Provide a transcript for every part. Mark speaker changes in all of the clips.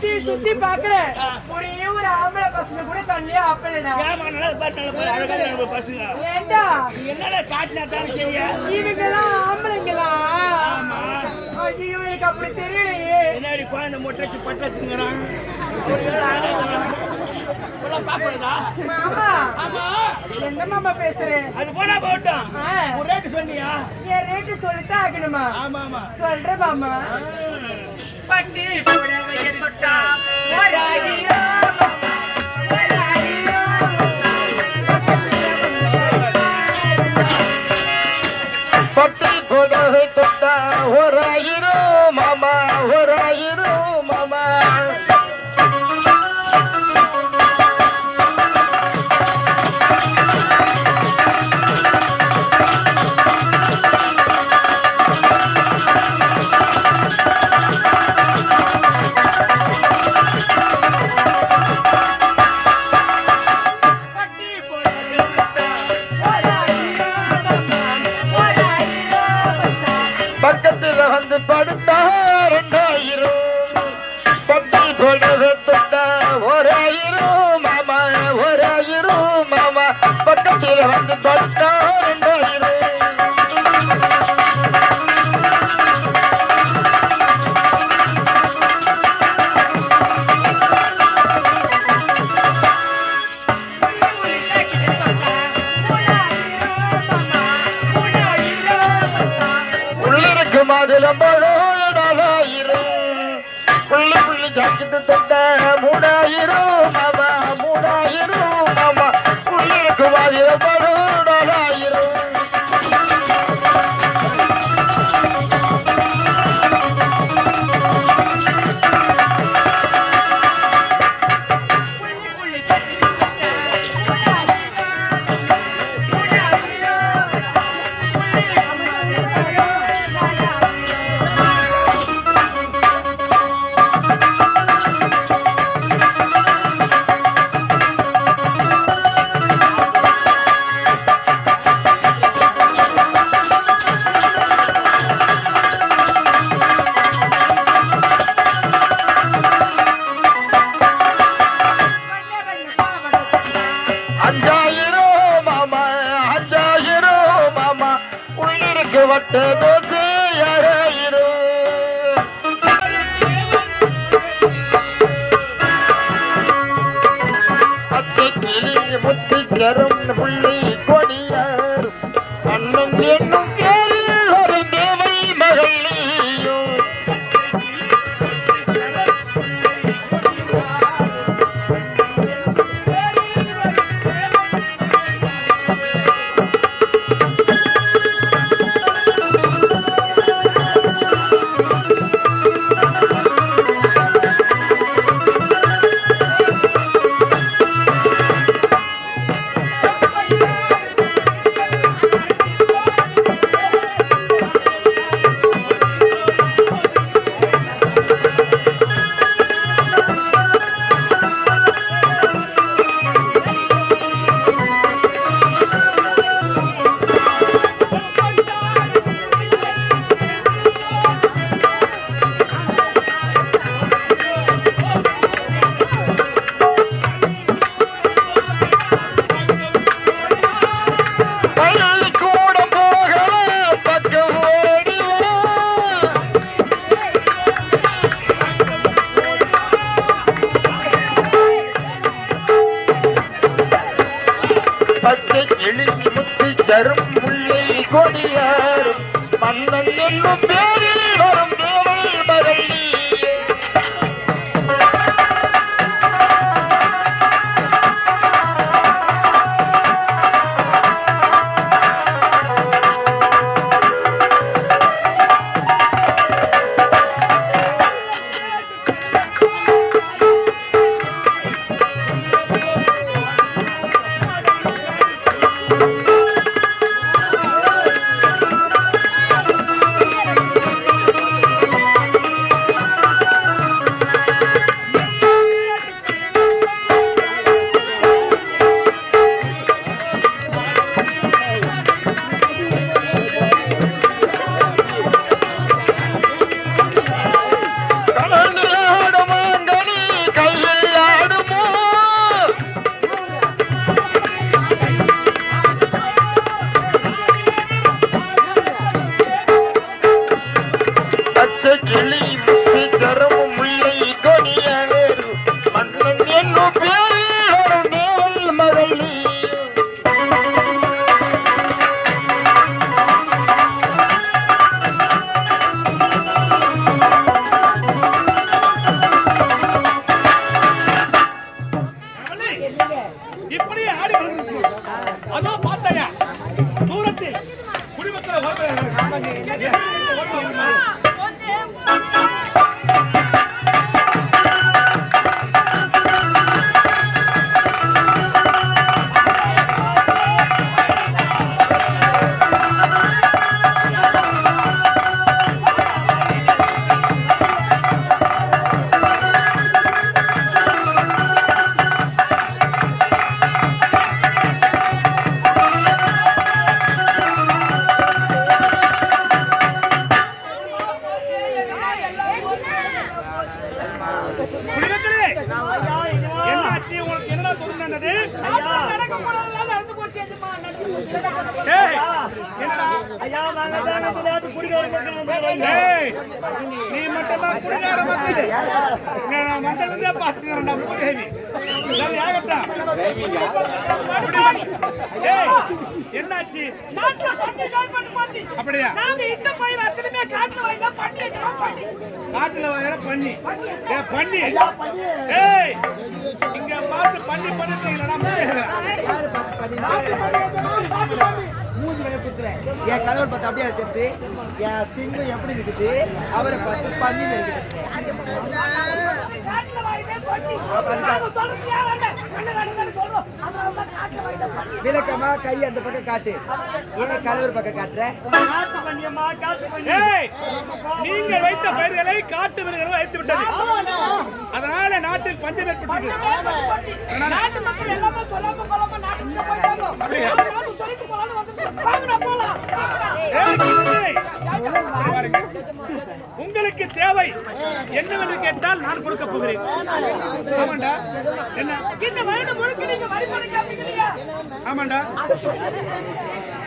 Speaker 1: சுத்தி சுத்தி பாக்குறேன் ஒரே ஒரு ஆம்பளை பசங்க கூட கண்ணியா அப்பலடா. ஏண்டா
Speaker 2: என்னடா காட்டினா தான் சரியா?
Speaker 1: இவங்கெல்லாம் ஆம்பளைங்களா? ஐயோ எனக்கு அப்படி தெரியலையே.
Speaker 2: என்னடி குழந்தை மொட்டச்சு பட்டச்சுங்கிறான்.
Speaker 1: மாமா
Speaker 2: ஆமா
Speaker 1: என்ன மாமா பேசுறேன்?
Speaker 2: அது போனா போட்டோம். ஒரு ரேட்டு சொன்னியா?
Speaker 1: என் ரேட்டு சொல்லித்தான் ஆகணுமா?
Speaker 2: ஆமா ஆமா
Speaker 1: சொல்றேன் மாமா. பட்டி புடவையை தொட்டா ஓராயிரம் மாமா, ஓராயிரம்.
Speaker 3: பட்டி புடவை தொட்டா ஓராயிரம் மாமா, ஓராயிரம் மாமா. பக்கத்துல வந்து படுத்தா 2000, பட்டி புடவை தொட்டா ஓராயிரம் மாமா, ஓராயிரம் மாமா. பக்கத்துல வந்து படுத்தா 2000. மாதுளம் பழம் 4000, புள்ளி புள்ளி ஜாக்கெட்டு தொட்ட 3000 மாமா, 3000 மாமா. புள்ளிருக்கு மாதுளம் பழம் 4000. வட்ட தோசை 6000. பச்சை கிளி முத்திச்சரம் புள்ளி கொடியார் அண்ணன் என்னும் பேரில் ஒரு தேவை மகள் நீயும். சரும் முல்லை கொடியார் மன்னன் என்னும் பேரில் வரும் தேவை மகள் நீயே.
Speaker 2: குடிமக்களே, என்னாச்சு? உங்களுக்கு என்னடா தோணுனது? ஏய், என்னடா? ஏய், நீ மட்டும் தான் குடிகார மக்கள். நான் மண்டலத்திலே பார்த்துக்கிறேன்டா மூதேவி. சரி, ஆகட்டும். ஏய், என்னாச்சு? அப்படியா? காட்டுல வர பண்ணி. ஏய், பண்ணி. ஏய், இங்க பார்த்து பண்ணி பண்ணிட்டீங்களா?
Speaker 4: என் கணவர் பார்த்து அப்படியே எடுத்து என் சிங்கம் எப்படி இருக்குது அவரை பார்த்து பண்ணி விளக்கமா கை அந்த பக்கம் காட்டு. ஏன் கணவர் பக்கம் காட்டுற?
Speaker 2: நீங்க வைத்த பயிர்களை காட்டு மிருகங்கள் வைத்து விட்டது. அதனால நாட்டில் பஞ்சம் ஏற்பட்டது.
Speaker 1: நாட்டு மக்கள் எல்லாமே சொல்லாம கொள்ளாம நாட்டுக்கு போயிட்டாங்க. சொல்லிட்டு போலான்னு வந்து போலாம்.
Speaker 2: உங்களுக்கு தேவை என்னவென்று கேட்டால் நான் கொடுக்க போகிறேன். ஆமாண்டா. என்ன
Speaker 1: இந்த வயது முழுக்க நீங்க வரிப்பணி காப்பீங்க.
Speaker 2: ஆமாண்டா.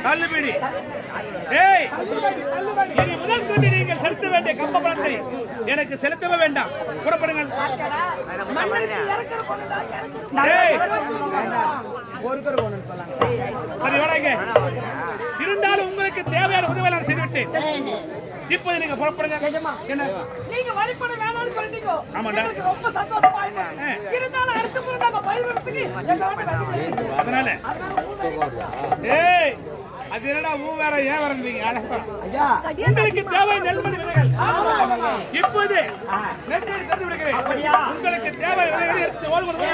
Speaker 2: தள்ளுபடி. ஏய், இனி முதல் கொண்டு நீங்கள் செலுத்த வேண்டிய கம்ப பணத்தை எனக்கு செலுத்தவே வேண்டாம். புறப்படுங்கள். ஏய், சரி வராங்க. இருந்தாலும் உங்களுக்கு தேவையான உதவி நான் செய்துவிட்டேன். இப்போது நீங்க புறப்படுங்க. என்ன
Speaker 1: நீங்க வரிப்பணி வேணாம்னு சொல்லிட்டீங்க.
Speaker 2: ஆமாண்டா.
Speaker 1: ரொம்ப சந்தோஷமா இருக்கு. இருந்தாலும் அடுத்த முறை நம்ம பயிர்வதற்கு
Speaker 2: அதனால ஏய், அது என்னடா ஊ வேற ஏன் வரந்தீங்க? உங்களுக்கு தேவை நெல்மணி விதைகள். இப்போது நெல்லை தந்து விடுகிறேன். உங்களுக்கு தேவை விதைகளை எடுத்து ஓடுவது.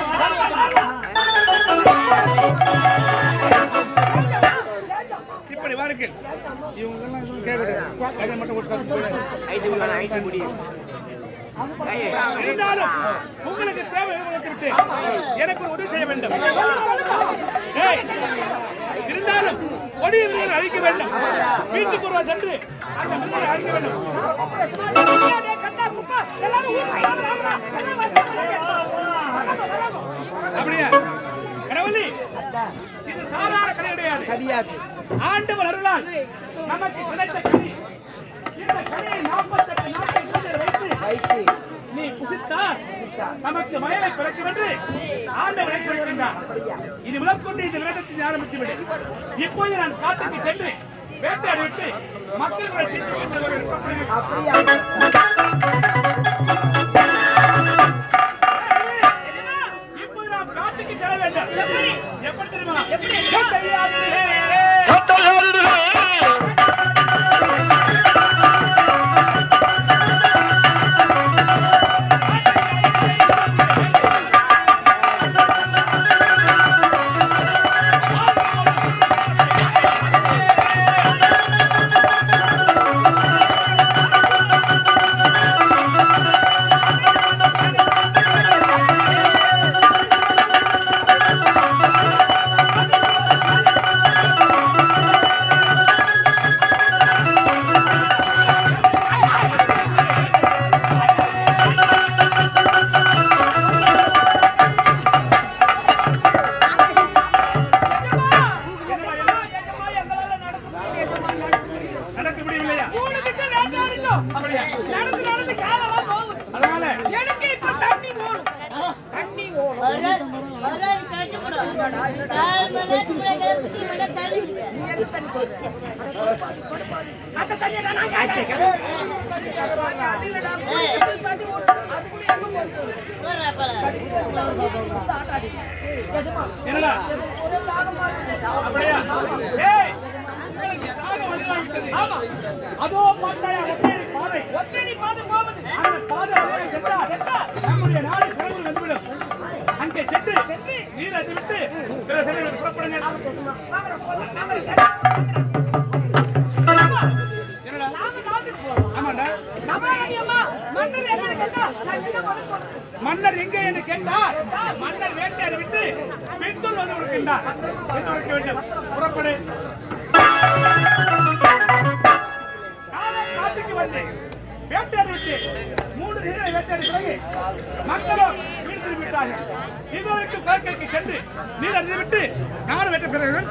Speaker 2: இப்படி வாருங்கள். இவங்கெல்லாம் எதுவும் கேட்கக்கூடாது. கையை மட்டும் ஒரு இருந்தாலும் உங்களுக்கு தேவை விட்டு எனக்கு ஒரு உதவி செய்ய வேண்டும். ஏய், இருந்தாலும் கொடிய வீரர்கள் அழிக்க வேண்டும். வீட்டுக்கு ஒருவர் சென்று அந்த வீரரை அழிக்க வேண்டும். அப்படியா? கடவுளே, இது சாதாரண கடை கிடையாது. ஆண்டவர் அருளால் நமக்கு கிடைத்த கனி. இந்த கனியை 48 நாட்கள் வைத்து நீ புசித்தால் நமக்கு மயலை பிறக்கும் என்று ஆண்டவர் ஏற்படுத்தினார். இது விளக்கொண்டு இந்த விளக்கத்தை ஆரம்பித்து விடு. இப்போது நான் காட்டுக்கு சென்று வேட்டையாடி விட்டு மக்களுடைய இப்போது நாம் காட்டுக்கு செல்ல வேண்டும். எப்படி தெரியுமா? என்னடா அப்படியே ஏய் ஆமா அதோ பார்த்தாயா ஒத்தடி பாதை போகுது அந்த பாதை வழியாக சென்றால் நம்முடைய நாடு சிறந்து வந்துவிடும். அங்கே சென்று நீரை விட்டு பிற செல்வர்கள் புறப்படுங்க. மன்னர் எங்கே என்று கேட்டார். மன்னர் வேட்டையாடி விட்டு பெண்கள் வந்து கொடுக்கின்றார். வேண்டும் புறப்படு. காட்டுக்கு வந்தேன். வேட்டையாடி விட்டு 3 தினங்களை வேட்டையாடி பிறகு மக்களும் வீடு திரும்பிவிட்டார்கள். இதுவரைக்கும் கோரிக்கைக்கு சென்று நீர் அறிந்துவிட்டு நானும் வெற்றி பெறுகிறேன்.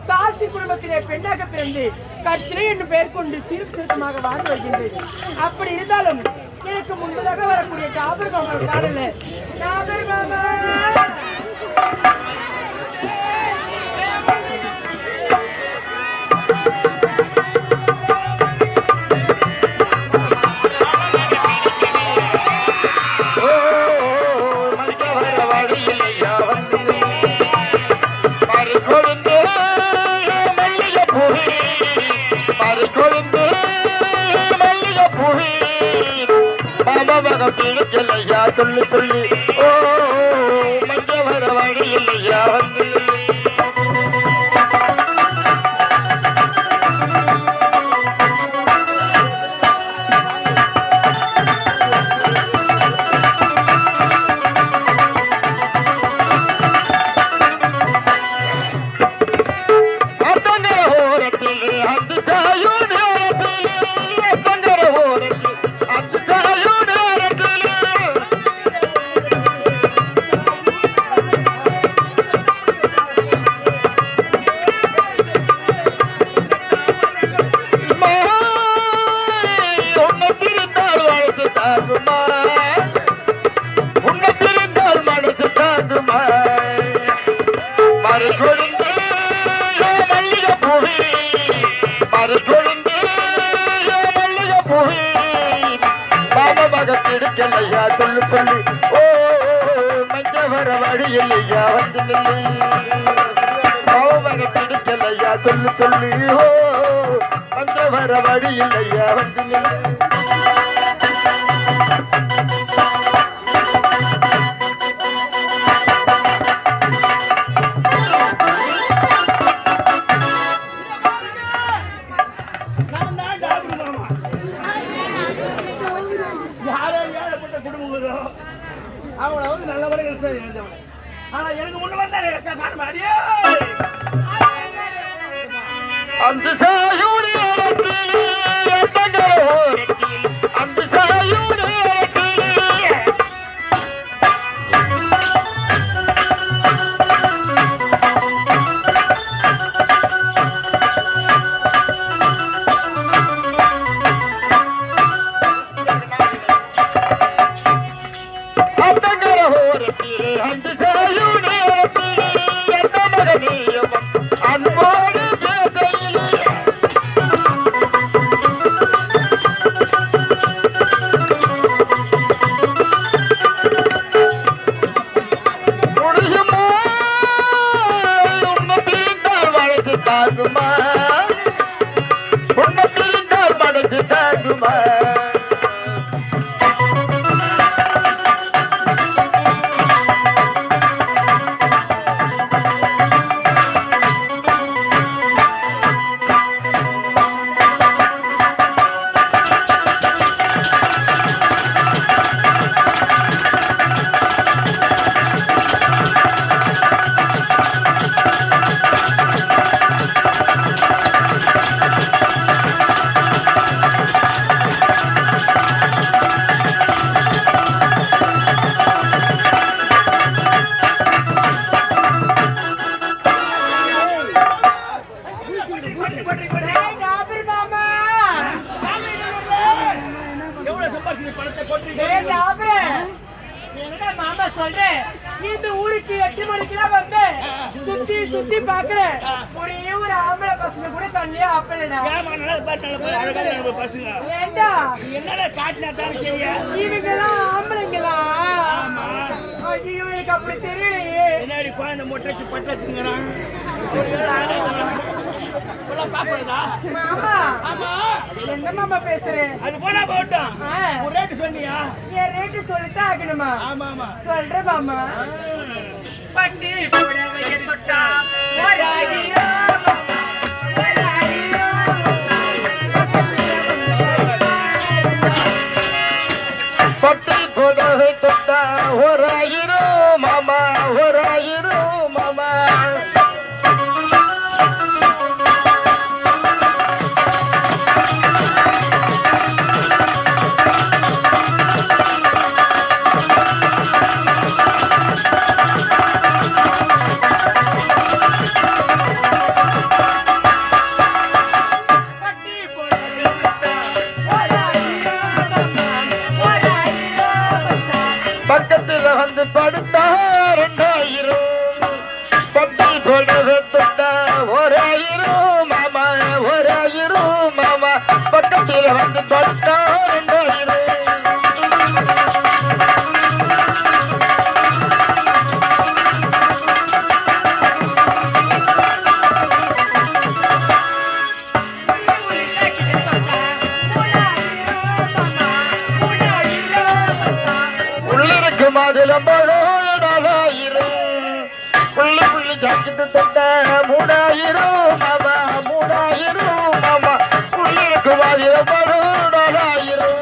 Speaker 1: காசி குடும்பத்திலே பெண்ணாக பிறந்து கட்சியை என்று பெயர் கொண்டு சிறுக்கு சிறுக்கமாக வாழ்ந்து வருகின்றது. அப்படி இருந்தாலும் எனக்கு முன்பதாக வரக்கூடிய டாபர் மாமா காணல. டாபர் மாமா
Speaker 3: சொல்லு சொல்லு ஓ மஞ்ச வர வழி இல்லையா வந்து கிடைக்கலையா சொல்லு சொல்லு ஓ மஞ்ச வர வழி இல்லையா வந்து நில்லு பாவமாக கிடைக்கலையா சொல்லு சொல்லு ஓ மஞ்ச வர வழி இல்லையா வந்து நில்லு
Speaker 2: அவங்கள வந்து நல்ல முறையில் எழுந்தவன். ஆனா எனக்கு முன்ன வந்தா காணுமாடியே
Speaker 3: அந்த சாயோடு அந்த சாயோடு
Speaker 1: மாமா சொல்றேன் இந்த ஊருக்கு 8 மணிக்கெல்லாம் வந்து சுத்தி சுத்தி பாக்குறேன் ஒரே ஒரு ஆம்பளை பசங்க கூட தண்ணியே ஆப்பலடா ஏண்டா
Speaker 2: என்னடா காட்டினா தான் சரியா
Speaker 1: இவங்கெல்லாம் ஆம்பளைங்களா ஐயோ எனக்கு அப்படி தெரியலையே
Speaker 2: என்னடி குழந்தை மொட்டச்சு பட்டச்சுங்கிறான்
Speaker 1: மாமா
Speaker 2: ஆமா
Speaker 1: என்ன மாமா பேசுறேன்
Speaker 2: அது போனா போட்டோம் ஒரு ரேட்டு சொன்னியா
Speaker 1: என் ரேட்டு சொல்லித்தான் ஆகணுமா
Speaker 2: ஆமா ஆமா
Speaker 1: சொல்றேன் மாமா
Speaker 2: பட்டி புடவைய தொட்டா
Speaker 3: பட்டி புடவை தொட்டா ஓராயிரம் மாமா ஓராயிரம் மாமா பக்கத்துல வந்து படுத்தா 2000 பட்டி புடவை தொட்டா ஓராயிரம் மாமா ஓராயிரம் மாமா பக்கத்துல வந்து படுத்தா 2000 அதுல மழோடாயிரம் புள்ளி புள்ளி ஜாக்கிட்டு தொட்ட 3000 மாமா 3000 மாமா புள்ளிருக்கு மாதிர மழோடாயிரம்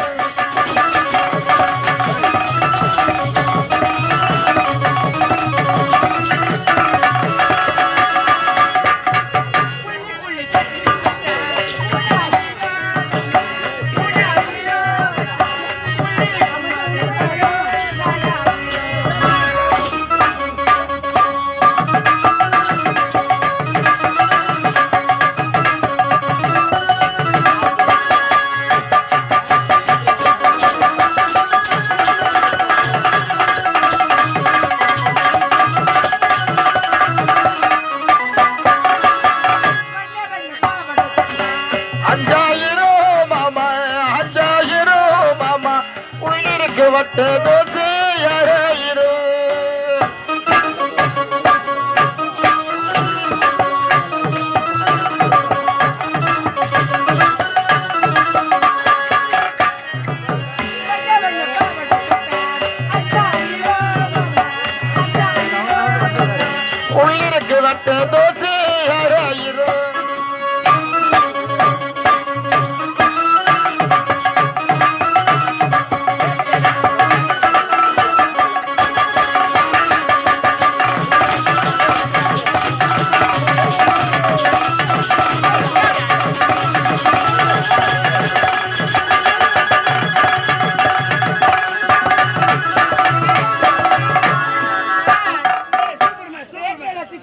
Speaker 3: வட்ட தோசை அரையிரோ உள்ளிருக்கு வட்ட தோசை அரையிரோ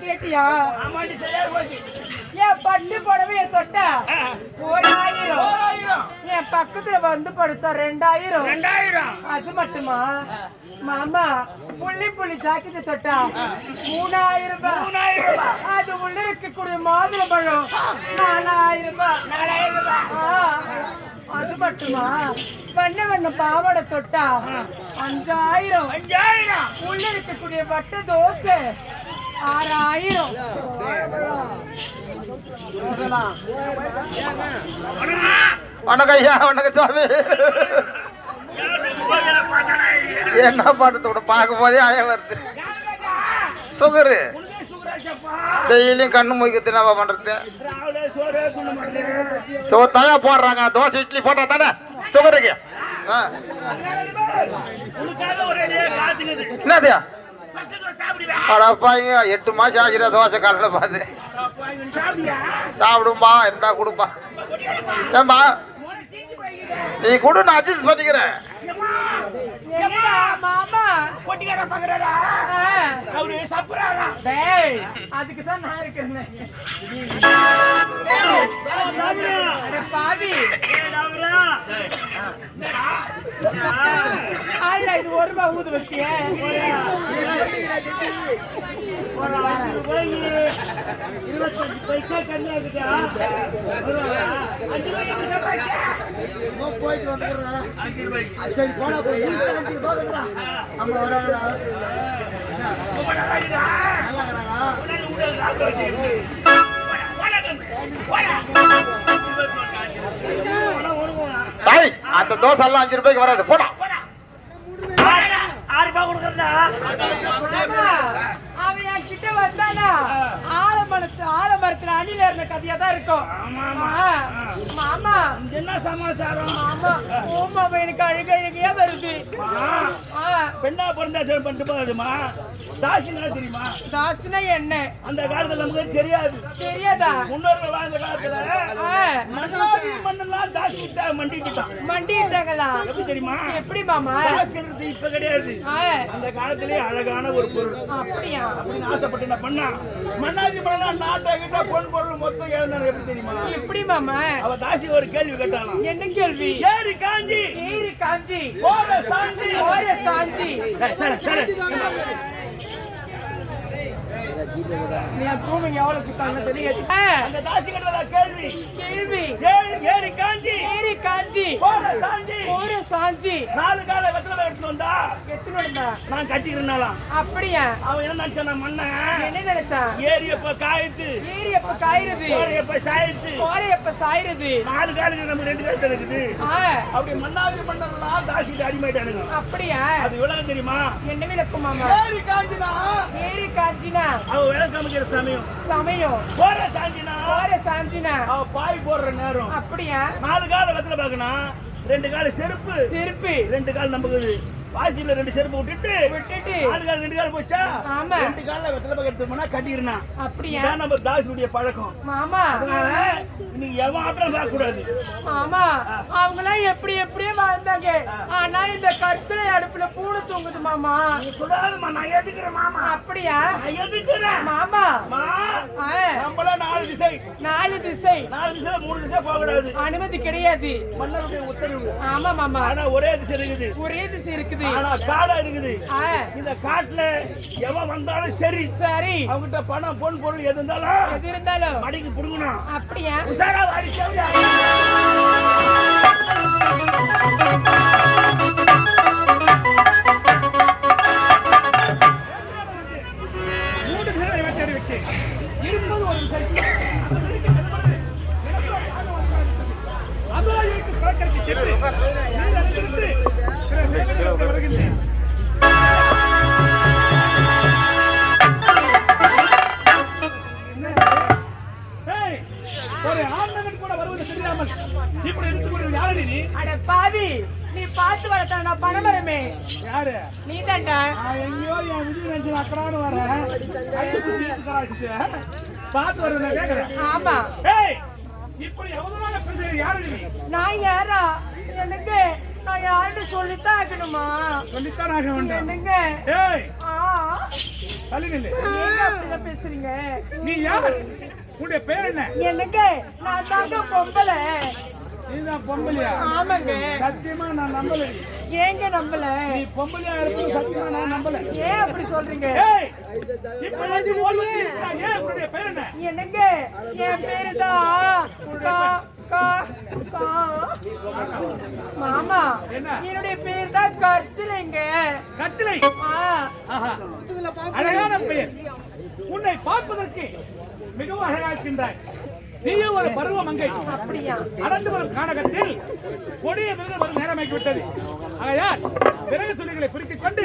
Speaker 1: கேட்டியா? என் பட்டு புடவைய தொட்டா 1000, என் பக்கத்துல வந்து படுத்தா 2000. அது மட்டுமா மாமா, புள்ளி புள்ளி ஜாக்கெட்டை தொட்டா 3000 ரூபாய். அது உள்ள இருக்கக்கூடிய மாதுளை பழம் 4000 ரூபாய். அது மட்டுமா வண்ண வண்ண பாவாடை தொட்டா 5000. உள்ள இருக்கக்கூடிய வட்ட தோசை 6000.
Speaker 3: வணக்கம் ஐயா, வணக்கம் சுவாமி. என்ன பாட்டத்தோட பார்க்கும் போதே அயம் வருது. சுகரு டெய்லியும் கண்ணு மூய்க்கு என்னவா பண்றது? தானே போடுறாங்க, தோசை இட்லி போட்டா தானே சுகருக்கு. என்னதையா அடப்பாங்க, 8 மாசம் ஆகிற தோசை காலையில பார்த்து சாப்பிடும்பா, இருந்தா கொடுப்பா. ஏம்பா நீ கூட நான் அட்ஜஸ்ட் பண்ணிக்கிறேன்.
Speaker 1: அதுக்குதான் நான் இருக்கிறேன். இது 1 ரூபாய் ஊது வச்சிய 25 பைசா கம்மியா இருக்குதா?
Speaker 4: போயிட்டு வந்துடுறேன். சரி போனா போய் அம்மா வராங்களா? நல்லா
Speaker 3: அந்த தோசை எல்லாம் 5 ரூபாய்க்கு வராது. போடா
Speaker 2: 6 ரூபாய் கொடுக்கறதா?
Speaker 1: அவன் என் கிட்ட வந்தானா ஆலமரத்துல அணில இருந்த கதையா தான் இருக்கும். மாமா
Speaker 2: என்ன சமாச்சாரம்?
Speaker 1: மாமா எனக்கு அழுகழுகையா வருது.
Speaker 2: பெண்ணா பிறந்தா பண்ணிட்டு போகுதுமா. தாசினா தெரியுமா?
Speaker 1: தாசினா என்ன?
Speaker 2: அந்த காலத்துல நமக்கு தெரியாது.
Speaker 1: தெரியாதா?
Speaker 2: முன்னோர்கள் வாழ்ந்த காலத்துல மண்ணெல்லாம் தாசி மண்டிட்டாங்களா? எப்படி தெரியுமா?
Speaker 1: எப்படி மாமா?
Speaker 2: தாசின்றது இப்ப கிடையாது. அந்த காலத்திலே அழகான ஒரு பொருள்.
Speaker 1: அப்படியா?
Speaker 2: அப்படின்னு ஆசைப்பட்டு என்ன பண்ணா, மன்னாதி மன்னா நாட்டை கிட்ட பொன் பொருள் மொத்தம் எழுந்தானு. எப்படி தெரியுமா?
Speaker 1: எப்படி மாமா?
Speaker 2: அவ தாசி ஒரு கேள்வி கேட்டானா. என்ன கேள்வி? ஏரி காஞ்சி ஓர சாஞ்சி.
Speaker 1: நீ பூமிக்கு எவ்வளவு குத்தாங்க தெரியாது.
Speaker 2: அந்த தாசி கேட்டதா கேள்வி. ஏரி காஞ்சி ஓர சாஞ்சி 4 கால வெத்தலை எடுத்து வந்தா நான் கட்டிக்கிறனாலாம்.
Speaker 1: அப்படியா?
Speaker 2: அவன் என்ன நினைச்சான்? மண்ண
Speaker 1: என்ன நினைச்சான்?
Speaker 2: ஏரியப்ப காயுது கோரையப்ப சாயுது 4 காலுக்கு நம்ம 2 கால் இருக்குது. அப்படி மன்னாதி மன்னர்லாம் தாசிட்டு அடிமைட்டானுங்க.
Speaker 1: அப்படியா?
Speaker 2: அது விளக்கம் தெரியுமா?
Speaker 1: என்ன விளக்கம் மாமா? ஏரி காஞ்சினா
Speaker 2: அவ விளக்கம் அமைக்கிற சமயம். கோர சாஞ்சினா அவ பாய் போடுற நேரம்.
Speaker 1: அப்படியா?
Speaker 2: 4 கால வெத்தலை பார்க்கணும், 2 கால செருப்பு 2 கால் நமக்கு வாசியில 2 செருப்பு விட்டுட்டு 4 கால் 2 கால் போச்சா? 2 கால்ல வெத்தலை பார்க்கறதுனா கட்டிக்கிறனா.
Speaker 1: அப்படியா?
Speaker 2: இதான் நம்ம தாசியுடைய பழக்கம்
Speaker 1: மாமா.
Speaker 2: நீ எவன் ஆட்டம் பார்க்க கூடாது
Speaker 1: மாமா. அவங்க எல்லாம் எப்படியே வாழ்ந்தாங்க. ஆனா இந்த கற்சலை அடுப்புல பூனை தூங்குது மாமா.
Speaker 2: நீ சொல்லாதம்மா, நான் எதுக்குறேன் மாமா.
Speaker 1: அப்படியா?
Speaker 2: நான் எதுக்குறேன்
Speaker 1: மாமா.
Speaker 2: நம்மள 4 திசை 3 திசை போக கூடாது.
Speaker 1: அனுமதி கிடையாது.
Speaker 2: மன்னருடைய உத்தரவு.
Speaker 1: ஆமா மாமா.
Speaker 2: ஆனா ஒரே திசை இருக்குது. ஆனா காடா இருக்குது. இந்த காட்டுல எவன் வந்தாலும் சரி அவங்கிட்ட பணம் பொன் பொருள் எது இருந்தாலும் மடிக்கு புடுங்கணும்.
Speaker 1: அப்படியா?
Speaker 2: உஷாரா வாடிச்சா. ஆண்டவன் கூட வருவது தெரியாமல் இப்படி எடுத்துக்கொண்டு யாரு நீ?
Speaker 1: அட பாவி, நீ பார்த்து வளர்த்த நான் பணமரமே.
Speaker 2: யாரு?
Speaker 1: நீ தான்டா.
Speaker 2: எங்கேயோ என் விஜய் நினைச்சு அக்கறான்னு வரேன். பார்த்து வருவேன் நான் கேட்கிறேன்.
Speaker 1: ஆமா.
Speaker 2: ஏய், இப்படி அவதூறான பேசுறது யாரு நீ?
Speaker 1: நான் யாரா? எனக்கு நான் யாருன்னு சொல்லித்தான் ஆகணுமா?
Speaker 2: சொல்லித்தான் ஆக வேண்டும்.
Speaker 1: என்னங்க?
Speaker 2: ஏய்,
Speaker 1: ஆ,
Speaker 2: தள்ளி நில்லு.
Speaker 1: நீங்க அப்படிதான் பேசுறீங்க.
Speaker 2: நீ யார்? உன்னுடைய பேர் என்ன?
Speaker 1: எனக்கு நான் தாங்க பொம்பளை.
Speaker 2: நீதான் பொம்பளையா?
Speaker 1: ஆமாங்க.
Speaker 2: சத்தியமா நான் நம்பல.
Speaker 1: ஏங்க நம்பல?
Speaker 2: நீ பொம்பளையா இருப்பது சத்தியமா நான் நம்பல.
Speaker 1: ஏன் அப்படி சொல்றீங்க?
Speaker 2: ஏய், இப்ப ஓடுறீ. ஏன் உன்னுடைய பேர் என்ன?
Speaker 1: எனக்கு என் பேரு தான் மாமா. என்னுடைய பேர் தான் கற்சிலைங்க.
Speaker 2: கற்சிலை? ஆஹா, அழகான பெயர். உன்னை பார்ப்பதற்கு மிகவும் அழகா இருக்கின்றாய். நீயும் ஒரு பருவ மங்கை.
Speaker 1: அப்படியா?
Speaker 2: நடந்து வரும் காலகட்டத்தில் கொடிய மிருகம் வரும் நேரமாக்கி விட்டது. ஆகையால் விறகு சுள்ளிகளை பிரித்துக் கொண்டு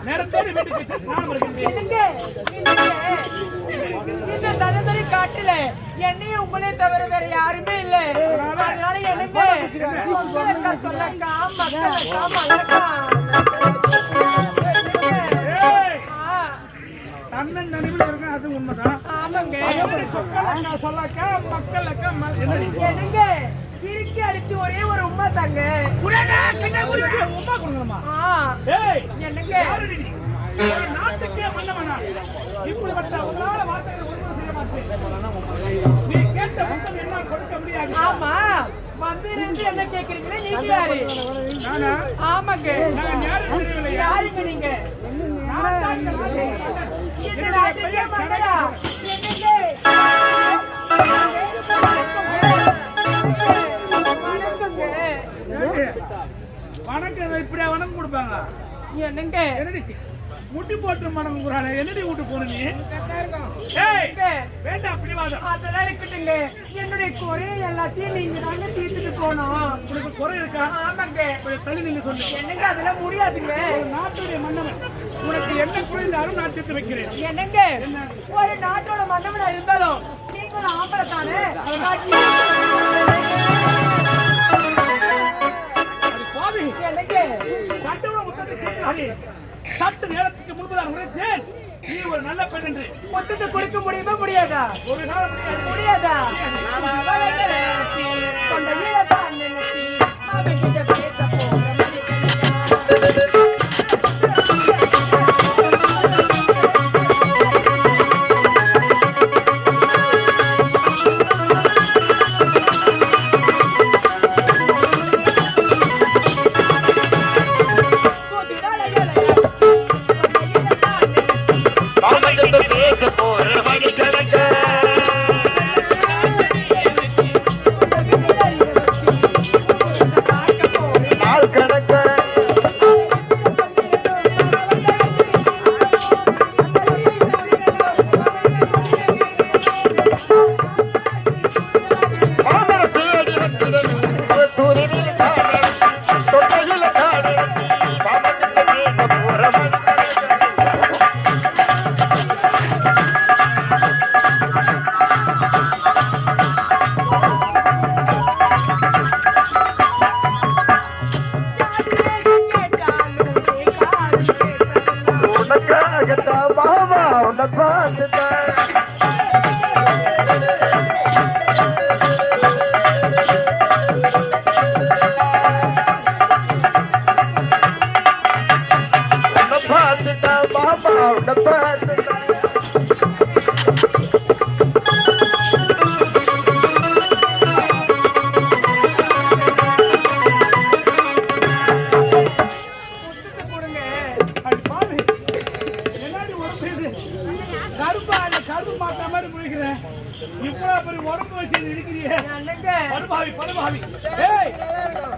Speaker 2: நேரத்தோடு வீட்டுக்கு சென்று நான் வருகின்றேன்.
Speaker 1: இந்த தனதரி காட்டுல என்னையும் உங்களே தவிர வேற யாருமே இல்லை. அதனால எனக்கு சொல்லக்கா மக்களக்கா மல்லக்கா.
Speaker 2: தன்னன் நினைவில் இருக்க அது உண்மைதான்.
Speaker 1: ஆமாங்க.
Speaker 2: சொல்லக்கா மக்களுக்கா
Speaker 1: என்னங்க கிறுக்கி அடிச்சு ஒரே ஒரு உமா தாங்க.
Speaker 2: உமா கொடுங்கம்மா.
Speaker 1: என்னங்க
Speaker 2: நாட்டுக்கே மன்னவனா இப்படிப்பட்ட உங்களால வார்த்தைகளை ஒன்றும் செய்ய மாட்டேன். நீ கேட்ட முத்தம் என்ன கொடுக்க முடியாது.
Speaker 1: ஆமா, வந்திருந்து என்ன கேக்குறீங்களே? நீங்க யாரு?
Speaker 2: நானா?
Speaker 1: ஆமாங்க. யாருங்க நீங்க? இந்த நாட்டுக்கே மன்னரா?
Speaker 2: வணக்கம். இப்படியா வணக்கம் கொடுப்பாங்க?
Speaker 1: என்னங்க
Speaker 2: என்னடி முட்டி போட்டு வணக்கம் கூறாங்க? என்னடி விட்டு போன நீ? வேண்டாம் பிடிவாதம்.
Speaker 1: அதெல்லாம் இருக்கட்டுங்க. என்னுடைய குறை எல்லாத்தையும் நீங்க தாங்க தீர்த்துட்டு போனோம்.
Speaker 2: உனக்கு குறை இருக்கா?
Speaker 1: ஆமாங்க.
Speaker 2: தள்ளி நின்று சொல்லு.
Speaker 1: என்னங்க அதெல்லாம் முடியாதுங்க.
Speaker 2: நாட்டுடைய மன்னவன் உனக்கு என்ன குறைந்தாலும் நான் தீர்த்து வைக்கிறேன்.
Speaker 1: என்னங்க ஒரு நாட்டோட மன்னவனா இருந்தாலும் நீங்களும் ஆம்பளை தானே. என்னங்க
Speaker 2: கட்டண முத்தத்தை சற்று நேரத்துக்கு முன்புதான் உரைத்தேன் நீ ஒரு நல்ல பெண் என்று.
Speaker 1: மொத்தத்தை கொடுக்க முடியுமா முடியாதா?
Speaker 2: ஒரு நாள்
Speaker 1: முடியாதா? கொண்ட ஈரத்தான் நினைச்சி அவன் கிட்ட பேச போறேன்.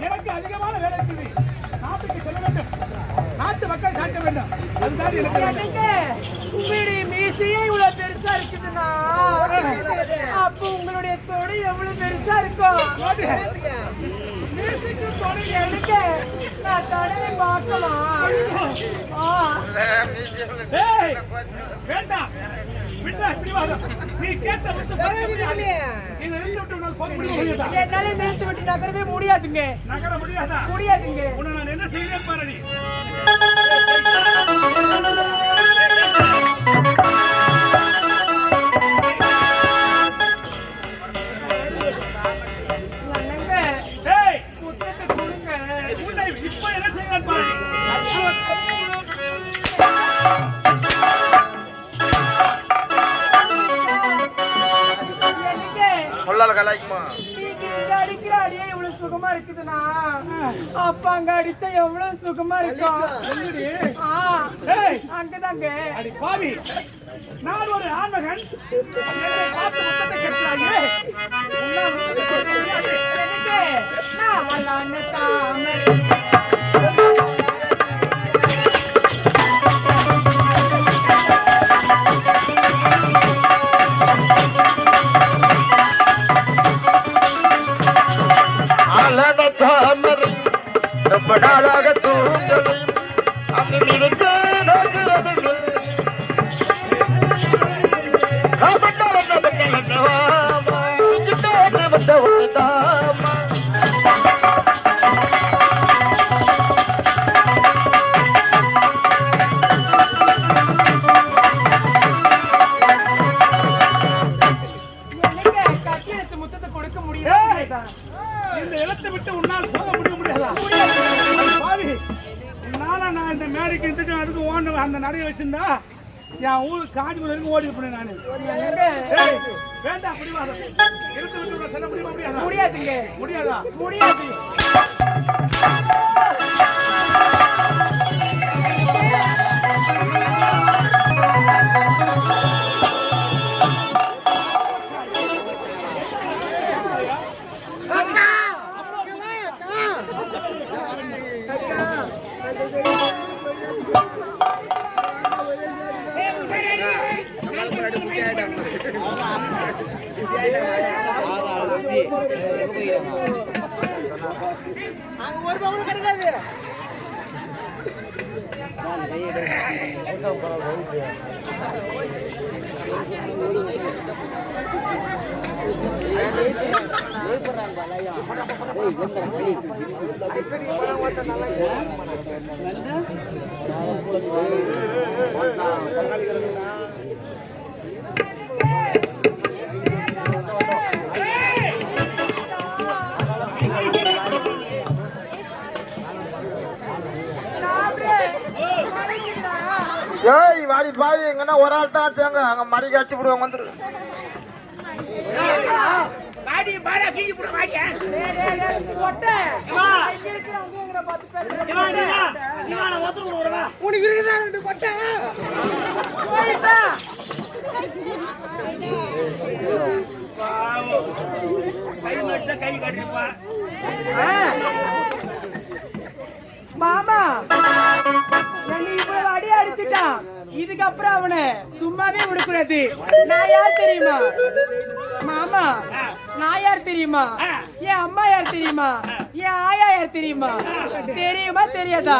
Speaker 2: எனக்கு அதிகமான வேலை இருக்குது. நாட்டுக்கு செல்ல வேண்டும். நாட்டு மக்கள் காக்க வேண்டும். அதுதான் எனக்கு.
Speaker 1: உங்களுடைய மீசையே இவ்வளவு பெருசா இருக்குதுன்னா அப்ப உங்களுடைய தொடை எவ்வளவு பெருசா இருக்கும்?
Speaker 2: மீசைக்கு தொடை
Speaker 1: எனக்கு நான் தொடையை பார்க்கலாம்.
Speaker 2: வேண்டாம் விட்டா பிடிவாதம். நீ கேட்ட மட்டும் இதை நிறுத்தி விட்டு உன்னால் போக முடியுமா?
Speaker 1: என்னால நிறுத்தி விட்டு நகரவே முடியாதுங்க.
Speaker 2: நகர முடியாதா?
Speaker 1: முடியாதுங்க.
Speaker 2: உன்னை நான் என்ன செய்யறேன் பாரு நீ.
Speaker 1: என்னங்க
Speaker 2: ஏய், முத்தத்தை கொடுங்க. உன்னை இப்ப என்ன செய்யறேன் பாரு நீ.
Speaker 3: சொல்லால கலாய்க்குமா?
Speaker 1: நீங்க இங்க அடிக்கிற அடியே இவ்வளவு சுகமா இருக்குதுன்னா அப்ப அங்க அடிச்சா எவ்வளவு சுகமா இருக்கும்.
Speaker 2: ஏய்,
Speaker 1: அங்கதாங்க.
Speaker 2: அடி பாவி, நான் ஒரு ஆண்மகன். என்னை பார்த்து முத்தத்தை கேட்கிறாயே. உன்னால் முத்தத்தை கேட்க முடியாது.
Speaker 1: நாளான தாமரை
Speaker 3: அலன தாமரை ரொம்ப நாளாக தூங்கலை அங்கு
Speaker 1: கட்டி வச்ச முத்தத்தை கொடுக்க முடியாது.
Speaker 2: இந்த இடத்தை விட்டு உன்னால் போக முடியாதா? பாவி, உன்னால நான் இந்த மேடைக்கு இந்த அதுக்கு ஓன அந்த நடைய வச்சிருந்தா என் ஊருக்கு காஞ்சிபுரம் வரைக்கும் ஓடி இருப்பேன் நானு. ஏய், வேண்டாம் பிடிவாதம். இடத்தை விட்டு உன்னை செல்ல முடியுமா? முடியாதா?
Speaker 1: முடியாதுங்க.
Speaker 2: முடியாதா?
Speaker 1: முடியாது.
Speaker 4: ஒரு பவுன் கிடைக்காது.
Speaker 3: ஏய் வாடி பாவி எங்கன்னா ஒரு ஆள் தான் அடிச்சாங்க அங்க மடி காட்சி விடுவாங்க வந்துரு
Speaker 4: உனக்கு இருக்குதா ரெண்டு கொட்டை?
Speaker 2: கை கட்டிப்பா.
Speaker 1: மாமா என்னை இவ்வளவு அடி அடிச்சுட்டான். இதுக்கப்புறம் அவனை சும்மாவே விடக்கூடாது. நான் யார் தெரியுமா மாமா? நான் யார் தெரியுமா? என் அம்மா யார் தெரியுமா? என் ஆயா யார் தெரியுமா? தெரியுமா தெரியாதா?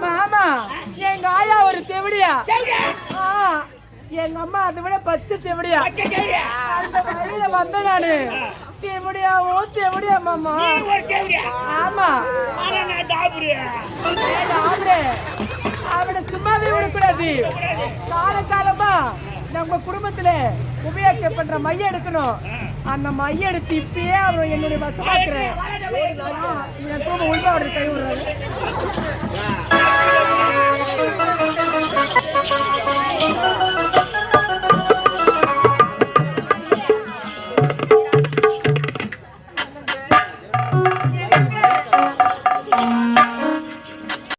Speaker 1: மாமா எங்க ஆயா ஒரு தெவிடியா. எங்க அம்மா அதை விட பச்சை தெவிடியா. அந்த வழியில வந்த நானு தெவிடியா மாமா. ஆமா அவனை சும்மாவே விடக்கூடாது. காலகாலமா நம்ம குடும்பத்துல உபயோகிக்கப்படுற மைய எடுக்கணும். அந்த மைய எடுத்து இப்பயே அவன் என்னுடைய வசமாக்குறேன். உள்பா கை விடுறாரு.